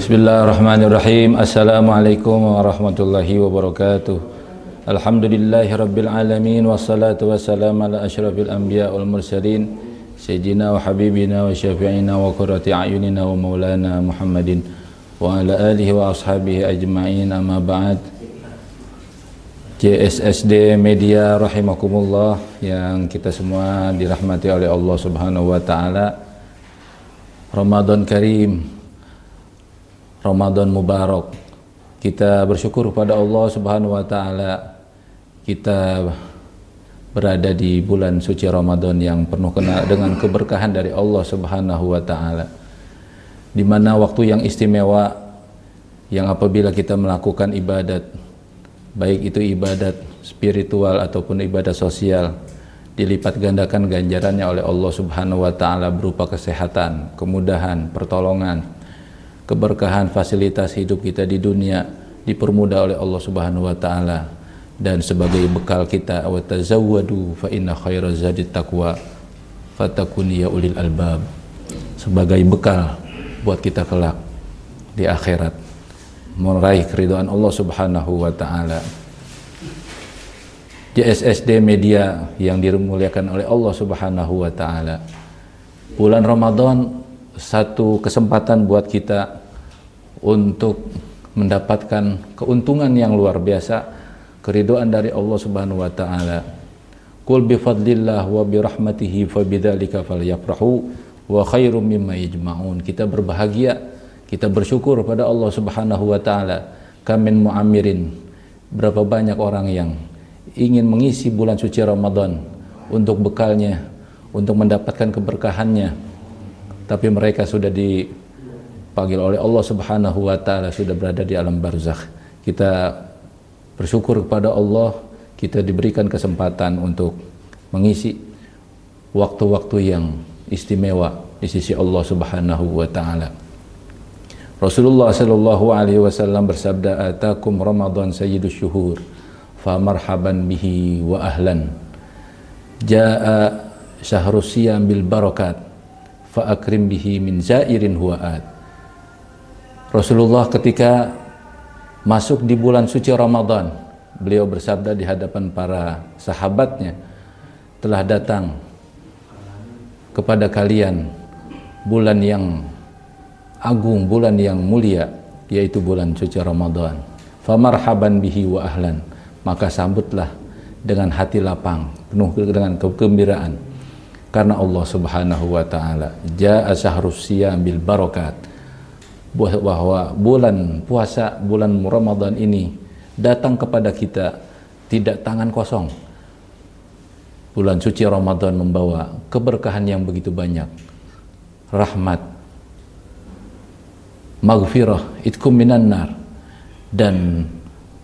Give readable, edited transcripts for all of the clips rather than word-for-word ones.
Bismillahirrahmanirrahim. Assalamualaikum warahmatullahi wabarakatuh. Alhamdulillahirabbil alamin wassalatu wassalamu ala asyrafil anbiya wal mursalin sayyidina wa habibina wa syafi'ina wa qurrati a'yunina wa maulana Muhammadin wa ala alihi wa ashabihi ajma'in, amma ba'd. JSSD Media rahimakumullah, yang kita semua dirahmati oleh Allah Subhanahu wa taala. Ramadan Karim, Ramadan Mubarak. Kita bersyukur pada Allah Subhanahu wa taala, kita berada di bulan suci Ramadan yang penuh dengan keberkahan dari Allah Subhanahu wa taala, di mana waktu yang istimewa, yang apabila kita melakukan ibadat, baik itu ibadat spiritual ataupun ibadat sosial, dilipat gandakan ganjarannya oleh Allah Subhanahu wa taala berupa kesehatan, kemudahan, pertolongan, keberkahan, fasilitas hidup kita di dunia dipermudah oleh Allah Subhanahu wa taala. Dan sebagai bekal kita, wa tazawwadu fa inna khairaz zadi taqwa fatakuni ya ulil albab, sebagai bekal buat kita kelak di akhirat meraih keridhaan Allah Subhanahu wa taala. JSSD Media yang dimuliakan oleh Allah Subhanahu wa taala, bulan Ramadan satu kesempatan buat kita untuk mendapatkan keuntungan yang luar biasa, keridhaan dari Allah Subhanahu wa taala. Qul bi fadlillah wa bi rahmatihi fa bidzalika falyafrahu wa khairum mimma yajma'un. Kita berbahagia, kita bersyukur pada Allah Subhanahu wa taala. Kamin mu'amirin, berapa banyak orang yang ingin mengisi bulan suci Ramadan untuk bekalnya, untuk mendapatkan keberkahannya, tapi mereka sudah dipanggil oleh Allah Subhanahu wa taala, sudah berada di alam barzakh. Kita bersyukur kepada Allah, kita diberikan kesempatan untuk mengisi waktu-waktu yang istimewa di sisi Allah Subhanahu wa taala. Rasulullah sallallahu alaihi wasallam bersabda, "Atakum Ramadan sayyidus syuhur, fa marhaban bihi wa ahlan. Jaa syahrus siyam bil barakat, fa akrim bihi min zairin huwa'at." Rasulullah ketika masuk di bulan suci Ramadan, beliau bersabda di hadapan para sahabatnya, "Telah datang kepada kalian bulan yang agung, bulan yang mulia, yaitu bulan suci Ramadan. Fa marhaban bihi wa ahlan." Maka sambutlah dengan hati lapang, penuh dengan kegembiraan, karena Allah Subhanahu wa taala. Jaa syahrus siyam bil barakat, bahwa bulan puasa, bulan Ramadan ini datang kepada kita tidak tangan kosong. Bulan suci Ramadan membawa keberkahan yang begitu banyak, rahmat, maghfirah, itqum minan nar, dan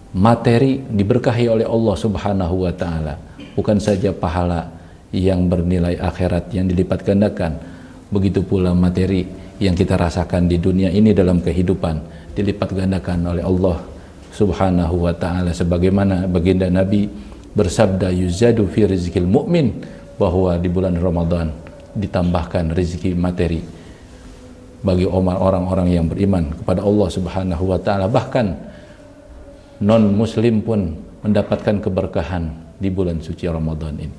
materi diberkahi oleh Allah Subhanahu wa taala. Bukan saja pahala yang bernilai akhirat yang dilipat gandakan, begitu pula materi yang kita rasakan di dunia ini dalam kehidupan dilipat gandakan oleh Allah Subhanahu wa taala, sebagaimana baginda Nabi bersabda, "Yuzadu fi rizqil mu'min," bahwa di bulan Ramadan ditambahkan rezeki materi bagi orang-orang yang beriman kepada Allah Subhanahu wa taala. Bahkan non muslim pun mendapatkan keberkahan di bulan suci Ramadan ini.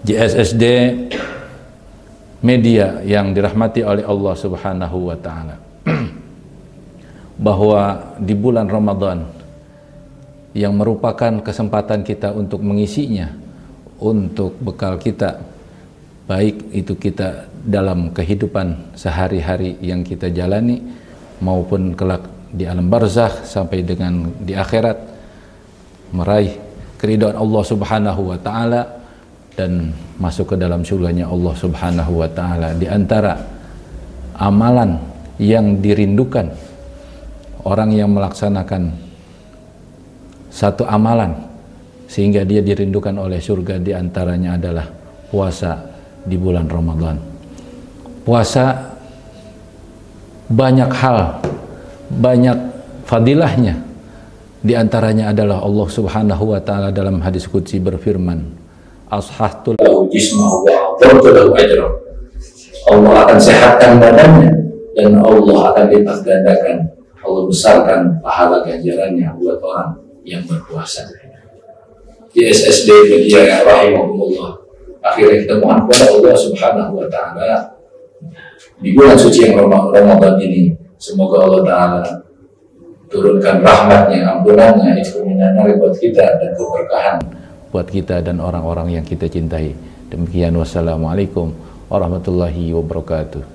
JSSD Media yang dirahmati oleh Allah Subhanahu wa taala, bahwa di bulan Ramadan yang merupakan kesempatan kita untuk mengisinya untuk bekal kita, baik itu kita dalam kehidupan sehari-hari yang kita jalani maupun kelak di alam barzakh sampai dengan di akhirat, meraih keridhaan Allah Subhanahu wa taala dan masuk ke dalam surganya Allah Subhanahu wa taala. Di antara amalan yang dirindukan orang yang melaksanakan satu amalan sehingga dia dirindukan oleh surga, di antaranya adalah puasa di bulan Ramadan. Puasa banyak hal, banyak fadilahnya. Di antaranya adalah Allah Subhanahu wa taala dalam hadis qudsi berfirman, "Ashahtul lahu jismahu wa a'dhamtu lahu ajra." Allah akan sehatkan badannya dan Allah akan lipat gandakan, Allah besarkan pahala ganjarannya buat orang yang berpuasa. Di SSD media yang rahimahumullah, akhirnya kita mohon kepada Allah Subhanahu wa Ta'ala di bulan suci yang Ramadan ini, semoga Allah Ta'ala turunkan rahmatnya, ampunannya, iskuminana buat kita dan keberkahan buat kita dan orang-orang yang kita cintai. Demikian, wassalamualaikum warahmatullahi wabarakatuh.